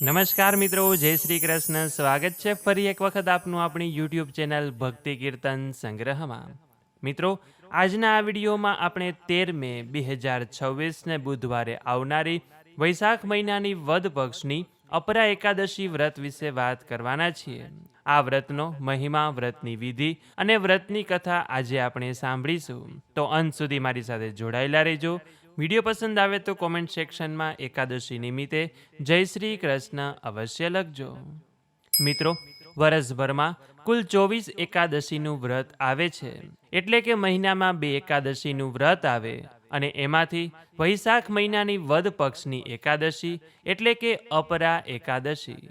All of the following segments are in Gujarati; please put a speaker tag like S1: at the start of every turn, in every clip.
S1: નમસ્કાર મિત્રો, જય શ્રી કૃષ્ણ. સ્વાગત છે ફરી એક વખત આપનું આપણી યુટ્યુબ ચેનલ ભક્તિ કીર્તન સંગ્રહમાં. મિત્રો, આજના આ વિડીયોમાં આપણે 13 મે 2026ને બુધવારે આવનારી વૈશાખ મહિનાની વદ પક્ષની અપરા એકાદશી વ્રત વિશે વાત કરવાના છીએ. આ વ્રતનો મહિમા, વ્રતની વિધિ અને વ્રતની કથા આજે આપણે સાંભળીશું. તો અંત સુધી મારી સાથે જોડાયેલા રહેજો. વિડીયો પસંદ આવે તો કોમેન્ટ સેક્શનમાં એકાદશી નિમિત્તે જય શ્રી કૃષ્ણ અવશ્ય લખજો. મિત્રો, વરસભરમાં કુલ 24 એકાદશીનું વ્રત આવે છે. એટલે કે મહિનામાં 2 એકાદશીનું વ્રત આવે અને એમાંથી વૈશાખ મહિનાની વદ પક્ષની એકાદશી એટલે કે અપરા એકાદશી.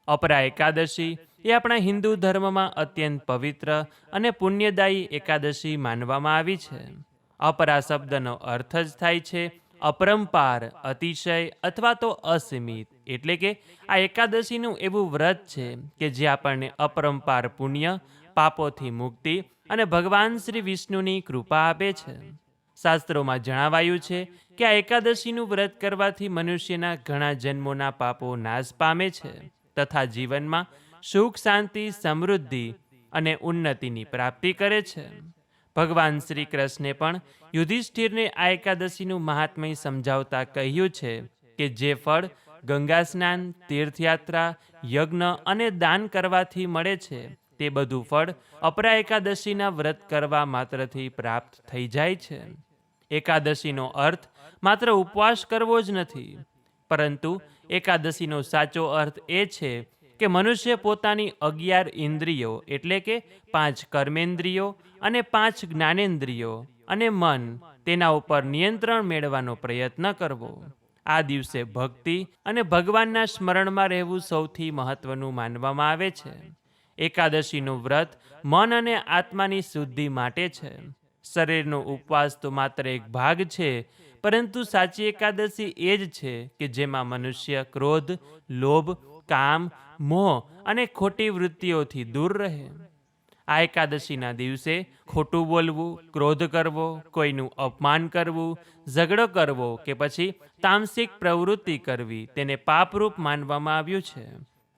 S1: અપરા એકાદશી એ આપણા હિન્દુ ધર્મમાં અત્યંત પવિત્ર અને પુણ્યદાયી એકાદશી માનવામાં આવી છે. અપરા શબ્દનો અર્થ જ થાય છે અપરંપાર, અતિશય અથવા તો અસીમિત. એટલે કે આ એકાદશીનું એવું વ્રત છે કે જે આપણને અપરંપાર પુણ્ય, પાપોથી મુક્તિ અને ભગવાન શ્રી વિષ્ણુની કૃપા આપે છે. શાસ્ત્રોમાં જણાવાયું છે કે આ એકાદશીનું વ્રત કરવાથી મનુષ્યના ઘણા જન્મોના પાપો નાશ પામે છે તથા જીવનમાં સુખ, શાંતિ, સમૃદ્ધિ અને ઉન્નતિની પ્રાપ્તિ કરે છે. ભગવાન શ્રી કૃષ્ણે પણ યુધિષ્ઠિરને આ એકાદશીનું મહાત્મ્ય સમજાવતા કહ્યું છે કે જે ફળ ગંગા સ્નાન, તીર્થયાત્રા, યજ્ઞ અને દાન કરવાથી મળે છે તે બધું ફળ અપરા એકાદશીના વ્રત કરવા માત્રથી પ્રાપ્ત થઈ જાય છે. એકાદશીનો અર્થ માત્ર ઉપવાસ કરવો જ નથી, પરંતુ એકાદશીનો સાચો અર્થ એ છે કે મનુષ્ય પોતાની 11 ઇન્દ્રિયો એટલે કે 5 કર્મેન્દ્રિયો અને 5 જ્ઞાનેન્દ્રિયો અને મન તેના ઉપર નિયંત્રણ મેળવવાનો પ્રયત્ન કરવો. આ દિવસે ભક્તિ અને ભગવાનના સ્મરણમાં રહેવું સૌથી મહત્વનું માનવામાં આવે છે. એકાદશીનું વ્રત મન અને આત્માની શુદ્ધિ માટે છે. શરીરનો ઉપવાસ તો માત્ર એક ભાગ છે, પરંતુ સાચી એકાદશી એ જ છે કે જેમાં મનુષ્ય ક્રોધ, લોભ, કામ, મોહ અને ખોટી વૃત્તિઓથી દૂર રહે. આ એકાદશીના દિવસે ખોટું બોલવું, ક્રોધ કરવો, કોઈનું અપમાન કરવું, ઝઘડો કરવો કે પછી તામસિક પ્રવૃત્તિ કરવી તેને પાપરૂપ માનવામાં આવ્યું છે.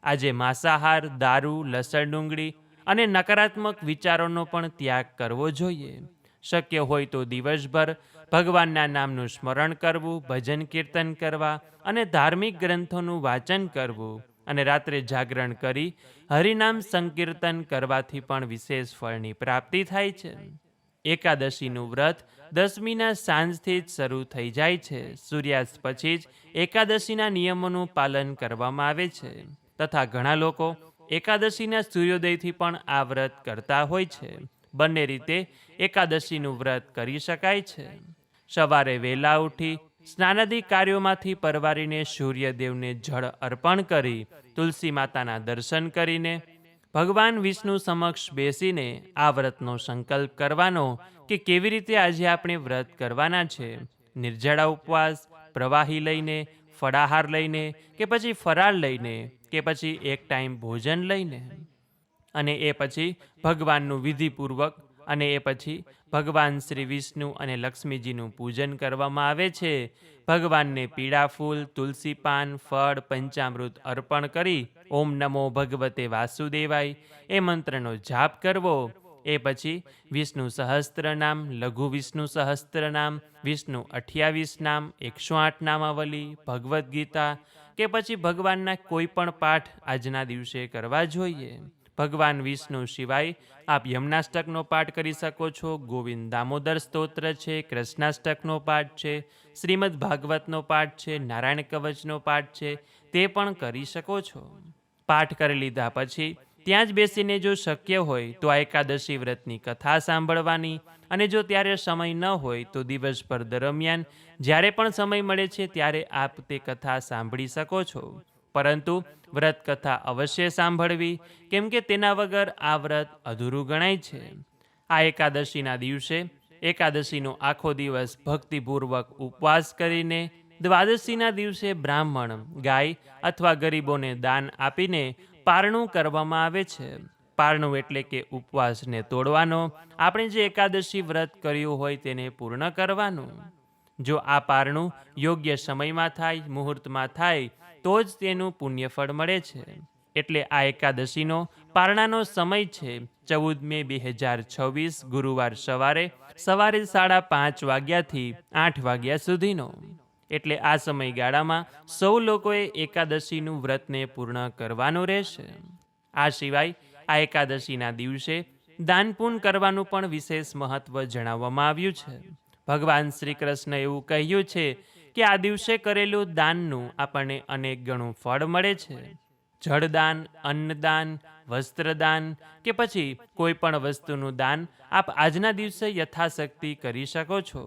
S1: આજે માંસાહાર, દારૂ, લસણ, ડુંગળી અને નકારાત્મક વિચારોનો પણ ત્યાગ કરવો જોઈએ. શક્ય હોય તો દિવસભર ભગવાનના નામનું સ્મરણ કરવું, ભજન કીર્તન કરવા અને ધાર્મિક ગ્રંથોનું વાંચન કરવું અને રાત્રે જાગરણ કરી હરિનામ સંકીર્તન કરવાથી પણ વિશેષ ફળની પ્રાપ્તિ થાય છે. એકાદશીનું વ્રત 10મીના સાંજથી જ શરૂ થઈ જાય છે. સૂર્યાસ્ત પછી જ એકાદશીના નિયમોનું પાલન કરવામાં આવે છે તથા ઘણા લોકો એકાદશીના સૂર્યોદયથી પણ આ વ્રત કરતા હોય છે. બંને રીતે એકાદશીનું વ્રત કરી શકાય છે. સવારે વહેલા ઉઠી સ્નાનાદિ કાર્યોમાંથી પરવારીને સૂર્યદેવને જળ અર્પણ કરી તુલસી માતાના દર્શન કરીને ભગવાન વિષ્ણુ સમક્ષ બેસીને આ વ્રતનો સંકલ્પ કરવાનો કે કેવી રીતે આજે આપણે વ્રત કરવાના છે. નિર્જળા ઉપવાસ, પ્રવાહી લઈને, ફળાહાર લઈને કે પછી ફરાળ લઈને કે પછી એક ટાઈમ ભોજન લઈને અને એ પછી ભગવાનનું વિધિપૂર્વક અને એ પછી ભગવાન શ્રી વિષ્ણુ અને લક્ષ્મીજીનું પૂજન કરવામાં આવે છે. ભગવાનને પીળા ફૂલ, તુલસી પાન, ફળ, પંચામૃત અર્પણ કરી ઓમ નમો ભગવતે વાસુદેવાય એ મંત્રનો જાપ કરવો. એ પછી વિષ્ણુ સહસ્ત્રનામ, લઘુ વિષ્ણુ સહસ્ત્રનામ, વિષ્ણુ 28 નામ, 108 નામાવલી, ભગવદ્ ગીતા કે પછી ભગવાનના કોઈ પણ પાઠ આજના દિવસે કરવા જોઈએ. ભગવાન વિષ્ણુ સિવાય આપ યમનાષ્ટકનો પાઠ કરી શકો છો, ગોવિંદ દામોદર સ્તોત્ર છે, કૃષ્ણાષ્ટકનો પાઠ છે, શ્રીમદ ભાગવતનો પાઠ છે, નારાયણ કવચનો પાઠ છે, તે પણ કરી શકો છો. પાઠ કરી લીધા પછી ત્યાં જ બેસીને જો શક્ય હોય તો આ એકાદશી વ્રતની કથા સાંભળવાની અને જો ત્યારે સમય ન હોય તો દિવસભર દરમિયાન જ્યારે પણ સમય મળે છે ત્યારે આપ તે કથા સાંભળી શકો છો. પરંતુ વ્રત કથા અવશ્ય સાંભળવી, કેમ કે તેના વગર આ વ્રત અધૂરું ગણાય છે. આ એકાદશીના દિવસે એકાદશીનો આખો દિવસ ભક્તિપૂર્વક ઉપવાસ કરીને દ્વાદશીના દિવસે બ્રાહ્મણ, ગાય અથવા ગરીબોને દાન આપીને પારણું કરવામાં આવે છે. પારણું એટલે કે ઉપવાસને તોડવાનો, આપણે જે એકાદશી વ્રત કર્યું હોય તેને પૂર્ણ કરવાનું. જો આ પારણું યોગ્ય સમયમાં થાય, મુહૂર્તમાં થાય તો જ તેનું પુણ્યફળ મળે છે. એટલે આ એકાદશીનો પારણાનો સમય છે 14 મે 2026 ગુરુવાર સવારે 5:30 વાગ્યાથી 8 વાગ્યા સુધીનો. એટલે આ સમયગાળામાં સૌ લોકોએ એકાદશીનું વ્રતને પૂર્ણ કરવાનું રહેશે. આ સિવાય આ એકાદશીના દિવસે દાનપુણ્ય કરવાનું પણ વિશેષ મહત્વ જણાવવામાં આવ્યું છે. ભગવાન શ્રી કૃષ્ણ એવું કહ્યું છે કે આ દિવસે કરેલું દાનનું આપણને અનેક ગણું ફળ મળે છે. જળદાન, અન્નદાન, વસ્ત્રદાન કે પછી કોઈ પણ વસ્તુનું દાન આપ આજના દિવસે યથાશક્તિ કરી શકો છો.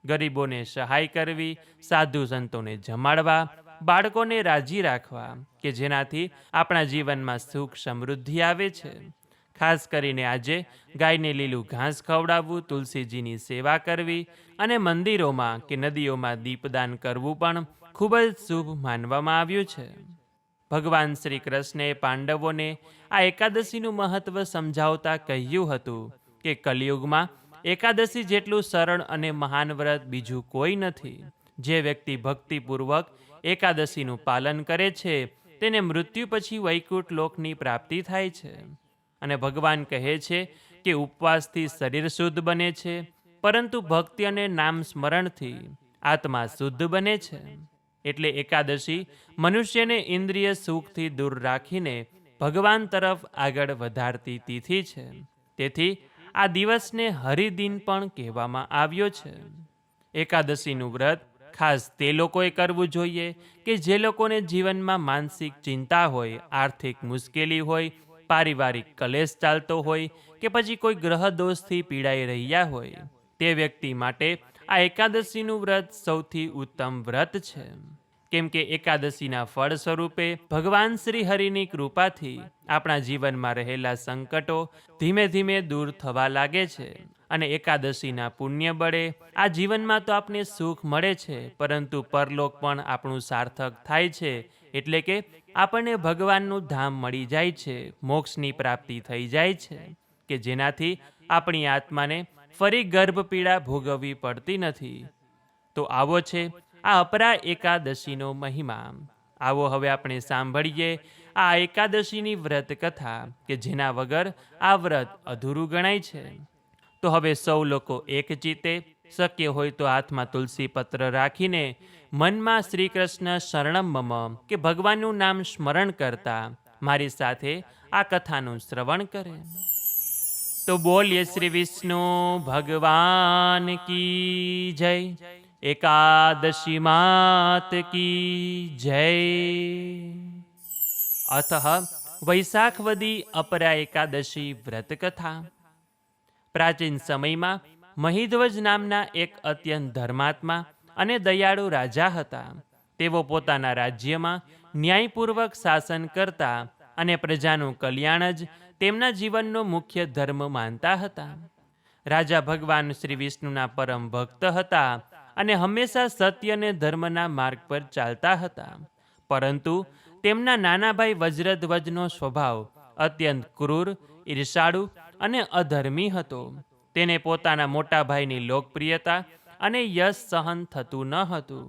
S1: ગરીબોને સહાય કરવી, સાધુ સંતોને જમાડવા, બાળકોને રાજી રાખવા કે જેનાથી આપણા જીવનમાં સુખ સમૃદ્ધિ આવે છે. ખાસ કરીને આજે ગાયને લીલું ઘાસ ખવડાવવું, તુલસીજીની સેવા કરવી અને મંદિરોમાં કે નદીઓમાં દીપદાન કરવું પણ ખૂબ જ શુભ માનવામાં આવ્યું છે. ભગવાન શ્રી કૃષ્ણે પાંડવોને આ એકાદશીનું મહત્વ સમજાવતા કહ્યું હતું કે કલિયુગમાં એકાદશી જેટલું સરળ અને મહાન વ્રત બીજું કોઈ નથી. જે વ્યક્તિ ભક્તિપૂર્વક એકાદશીનું પાલન કરે છે તેને મૃત્યુ પછી વૈકુંઠ લોકની પ્રાપ્તિ થાય છે. અને ભગવાન કહે છે કે ઉપવાસથી શરીર શુદ્ધ બને છે, પરંતુ ભક્તિ અને નામ સ્મરણથી આત્મા શુદ્ધ બને છે. એટલે એકાદશી મનુષ્યને ઇન્દ્રિય સુખથી દૂર રાખીને ભગવાન તરફ આગળ વધારતી તિથિ છે. તેથી આ દિવસને હરિદિન પણ કહેવામાં આવ્યો છે. એકાદશીનું વ્રત ખાસ તે લોકોએ કરવું જોઈએ કે જે લોકોને જીવનમાં માનસિક ચિંતા હોય, આર્થિક મુશ્કેલી હોય, પારિવારિક કલેશ ચાલતો હોય કે પછી કોઈ ગ્રહ દોષથી પીડાઈ રહ્યા હોય. તે વ્યક્તિ માટે આ એકાદશીનું વ્રત સૌથી ઉત્તમ વ્રત છે. કેમ કે એકાદશીના ફળ સ્વરૂપે ભગવાન શ્રી હરિની કૃપાથી આપણા જીવનમાં રહેલા સંકટો ધીમે ધીમે દૂર થવા લાગે છે. અને એકાદશીના પુણ્ય બળે આ જીવનમાં તો આપને સુખ મળે છે, પરંતુ પરલોક પણ આપણું સાર્થક થાય છે. એટલે કે આપણને ભગવાનનું ધામ મળી જાય છે, મોક્ષની પ્રાપ્તિ થઈ જાય છે કે જેનાથી આપણી આત્માને ફરી ગર્ભપીડા ભોગવવી પડતી નથી. તો આવો છે આ અપરા એકાદશીનો મહિમા. આવો હવે આપણે સાંભળીએ આ એકાદશીની વ્રત કથા કે જેના વગર આ વ્રત અધૂરું ગણાય છે. તો હવે સૌ લોકો એક ચિત્તે, શક્ય હોય તો હાથમાં તુલસી પત્ર રાખીને મનમાં શ્રી કૃષ્ણ શરણમ મમ કે ભગવાનનું નામ સ્મરણ કરતા મારી સાથે આ કથાનું શ્રવણ કરે. તો બોલીએ શ્રી વિષ્ણુ ભગવાન કી જય, એકાદશી માત કી જય. અતઃ વૈશાખવદી અપરા એકાદશી વ્રત કથા. પ્રાચીન સમયમાં મહિધ્વજ નામના એક અત્યંત ધર્માત્મા અને દયાળુ રાજા હતા. તેઓ પોતાના રાજ્યમાં ન્યાયપૂર્વક શાસન કરતા અને પ્રજાનું કલ્યાણ જ તેમના જીવનનો મુખ્ય ધર્મ માનતા હતા. રાજા ભગવાન શ્રી વિષ્ણુના પરમ ભક્ત હતા અને હંમેશા સત્ય અને ધર્મના માર્ગ પર ચાલતા હતા. પરંતુ તેમના નાના ભાઈ વજ્રધ્વજનો સ્વભાવ અત્યંત ક્રૂર, ઈર્ષાળુ અને અધર્મી હતો. તેને પોતાના મોટા ભાઈની લોકપ્રિયતા અને યશ સહન થતું ન હતું.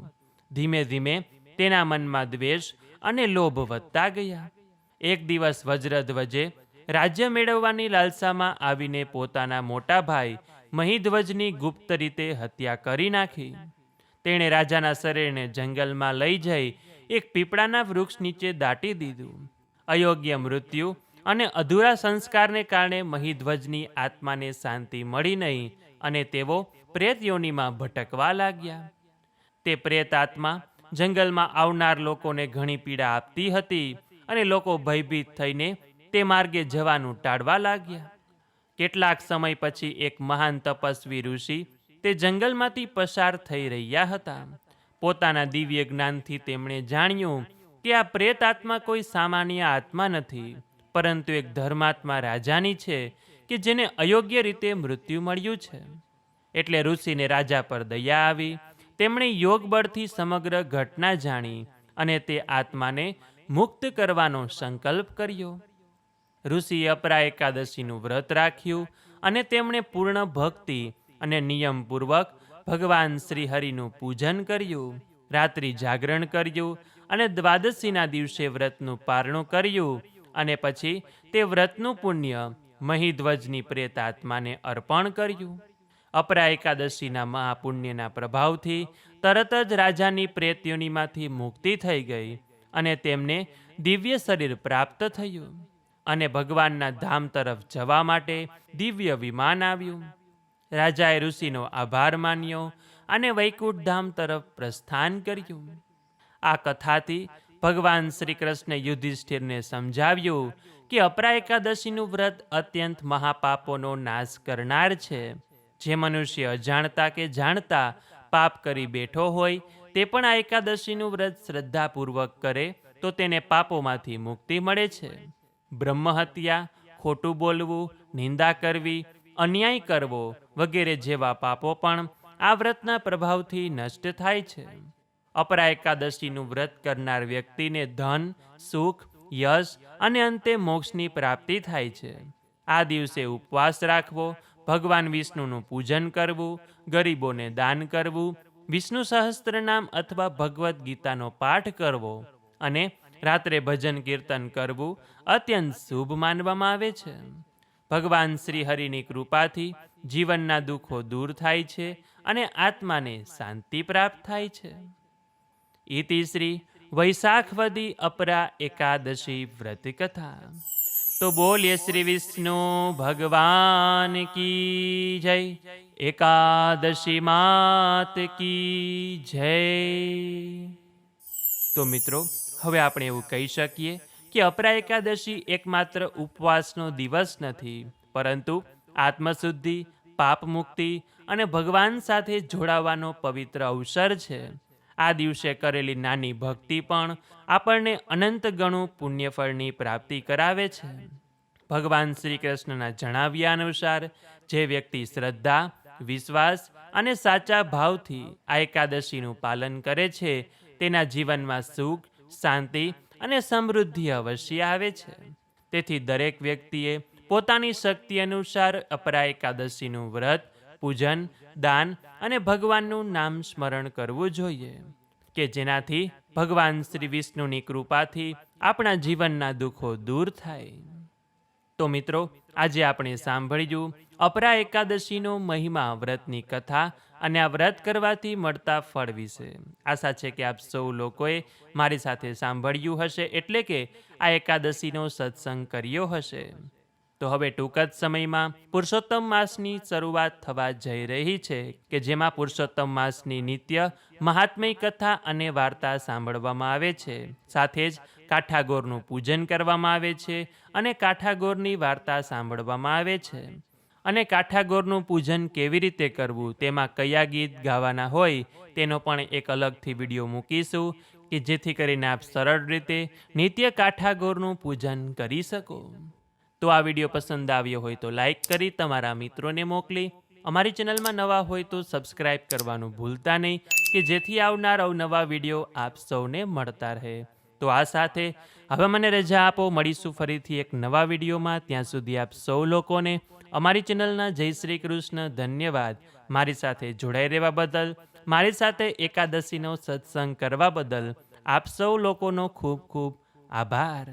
S1: ધીમે ધીમે તેના મનમાં દ્વેષ અને લોભ વધતા ગયા. એક દિવસ વજ્રધ્વજે રાજ્ય મેળવવાની લાલસામાં આવીને પોતાના મોટા ભાઈ મહિધ્વજની ગુપ્ત રીતે હત્યા કરી નાખી. તેણે રાજાના શરીરને જંગલમાં લઈ જઈ એક પીપળાના વૃક્ષ નીચે દાટી દીધું. અયોગ્ય મૃત્યુ અને અધૂરા સંસ્કારને કારણે મહિધ્વજની આત્માને શાંતિ મળી નહીં અને તેઓ પ્રેત યોનિમાં ભટકવા લાગ્યા. તે પ્રેત આત્મા જંગલમાં આવનાર લોકોને ઘણી પીડા આપતી હતી અને લોકો ભયભીત થઈને તે માર્ગે જવાનું ટાળવા લાગ્યા. કેટલાક સમય પછી એક મહાન તપસ્વી ઋષિ તે જંગલમાંથી પસાર થઈ રહ્યા હતા. પોતાના દિવ્ય જ્ઞાનથી તેમણે જાણ્યું કે આ પ્રેત આત્મા કોઈ સામાન્ય આત્મા નથી, પરંતુ એક ધર્માત્મા રાજાની છે કે જેને અયોગ્ય રીતે મૃત્યુ મળ્યું છે. એટલે ઋષિને રાજા પર દયા આવી. તેમણે યોગ બળથી સમગ્ર ઘટના જાણી અને તે આત્માને મુક્ત કરવાનો સંકલ્પ કર્યો. ઋષિએ અપરા એકાદશીનું વ્રત રાખ્યું અને તેમણે પૂર્ણ ભક્તિ અને નિયમપૂર્વક ભગવાન શ્રી હરિનું પૂજન કર્યું, રાત્રિ જાગરણ કર્યું અને દ્વાદશીના દિવસે વ્રતનું પારણું કર્યું અને પછી તે વ્રતનું પુણ્ય મહિધ્વજની પ્રેતાત્માને અર્પણ કર્યું. અપરા એકાદશીના મહાપુણ્યના પ્રભાવથી તરત જ રાજાની પ્રેતયોનીમાંથી મુક્તિ થઈ ગઈ અને તેમને દિવ્ય શરીર પ્રાપ્ત થયું અને ભગવાનના ધામ તરફ જવા માટે દિવ્ય વિમાન આવ્યું. રાજાએ ઋષિનો આભાર માન્યો અને વૈકુંઠ ધામ તરફ પ્રસ્થાન કર્યું. આ કથાથી ભગવાન શ્રી કૃષ્ણે યુધિષ્ઠિરને સમજાવ્યું કે અપરા એકાદશીનું વ્રત અત્યંત મહાપાપોનો નાશ કરનાર છે. જે મનુષ્ય અજાણતા કે જાણતા પાપ કરી બેઠો હોય તે પણ આ એકાદશીનું વ્રત શ્રદ્ધાપૂર્વક કરે તો તેને પાપોમાંથી મુક્તિ મળે છે. બ્રહ્મહત્યા, ખોટું બોલવું, નિંદા કરવી, અન્યાય કરવો વગેરે જેવા પાપો પણ આ વ્રતના પ્રભાવથી નષ્ટ થાય છે. અપરા એકાદશીનું વ્રત કરનાર વ્યક્તિને ધન, સુખ, યશ અને અંતે મોક્ષની પ્રાપ્તિ થાય છે. આ દિવસે ઉપવાસ રાખવો, ભગવાન વિષ્ણુનું પૂજન કરવું, ગરીબોને દાન કરવું, વિષ્ણુ સહસ્ત્રનામ અથવા ભગવદ્ ગીતાનો પાઠ કરવો અને રાત્રે ભજન કીર્તન કરવું અત્યંત શુભ માનવામાં આવે છે. ભગવાન શ્રી હરિની કૃપાથી જીવનના દુઃખો દૂર થાય છે અને આત્માને શાંતિ પ્રાપ્ત થાય છે. ઇતિ શ્રી વૈશાખવદી અપરા એકાદશી વ્રત કથા. તો બોલીએ શ્રી વિષ્ણુ ભગવાન કી જય. એકાદશી માત કી જય. તો મિત્રો, હવે આપણે એવું કહી શકીએ કે અપરા એકાદશી એકમાત્ર ઉપવાસનો દિવસ નથી, પરંતુ આત્મશુદ્ધિ, પાપ મુક્તિ અને ભગવાન સાથે જોડાવાનો પવિત્ર અવસર છે. આ દિવસે કરેલી નાની ભક્તિ પણ આપણને અનંત ગણું પુણ્યફળની પ્રાપ્તિ કરાવે છે. ભગવાન શ્રી કૃષ્ણના જણાવ્યા અનુસાર જે વ્યક્તિ શ્રદ્ધા, વિશ્વાસ અને સાચા ભાવથી આ એકાદશીનું પાલન કરે છે તેના જીવનમાં સુખ, શાંતિ અને સમૃદ્ધિ અવશ્ય આવે છે. તેથી દરેક વ્યક્તિએ પોતાની શક્તિ અનુસાર અપરા એકાદશીનું વ્રત, પૂજન, દાન અને ભગવાનનું નામ સ્મરણ કરવું જોઈએ કે જેનાથી ભગવાન શ્રી વિષ્ણુની કૃપાથી આપણા જીવનના દુઃખો દૂર થાય. તો મિત્રો, આજે આપણે સાંભળ્યું અપરા એકાદશીનો મહિમા, વ્રતની કથા અને આ વ્રત કરવાથી મળતા ફળ વિશે. આશા છે કે આપ સૌ લોકોએ મારી સાથે સાંભળ્યું હશે, એટલે કે આ એકાદશીનો સત્સંગ કર્યો હશે. તો હવે ટૂંક જ સમયમાં પુરુષોત્તમ માસની શરૂઆત થવા જઈ રહી છે કે જેમાં પુરુષોત્તમ માસની નિત્ય મહાત્મય કથા અને વાર્તા સાંભળવામાં આવે છે. સાથે જ કાઠાગોરનું પૂજન કરવામાં આવે છે અને કાઠાગોરની વાર્તા સાંભળવામાં આવે છે. અને કાઠાગોરનું પૂજન કેવી રીતે કરવું, તેમાં કયા ગીત ગાવાના હોય તેનો પણ એક અલગથી વિડીયો મૂકીશું કે જેથી કરીને આપ સરળ રીતે નિત્ય કાઠાગોરનું પૂજન કરી શકો. તો આ વિડીયો પસંદ આવ્યો હોય તો લાઈક કરી તમારા મિત્રોને મોકલી, અમારી ચેનલમાં નવા હોય તો સબસ્ક્રાઈબ કરવાનું ભૂલતા નહીં કે જેથી આવનાર અવનવા વિડીયો આપ સૌને મળતા રહે. તો આ સાથે હવે મને રજા આપો, મળીશું ફરીથી એક નવા વિડીયોમાં. ત્યાં સુધી આપ સૌ લોકોને અમારી ચેનલના જય શ્રી કૃષ્ણ. ધન્યવાદ. મારી સાથે જોડાઈ રહેવા બદલ, મારી સાથે એકાદશીનો સત્સંગ કરવા બદલ આપ સૌ લોકોનો ખૂબ ખૂબ આભાર.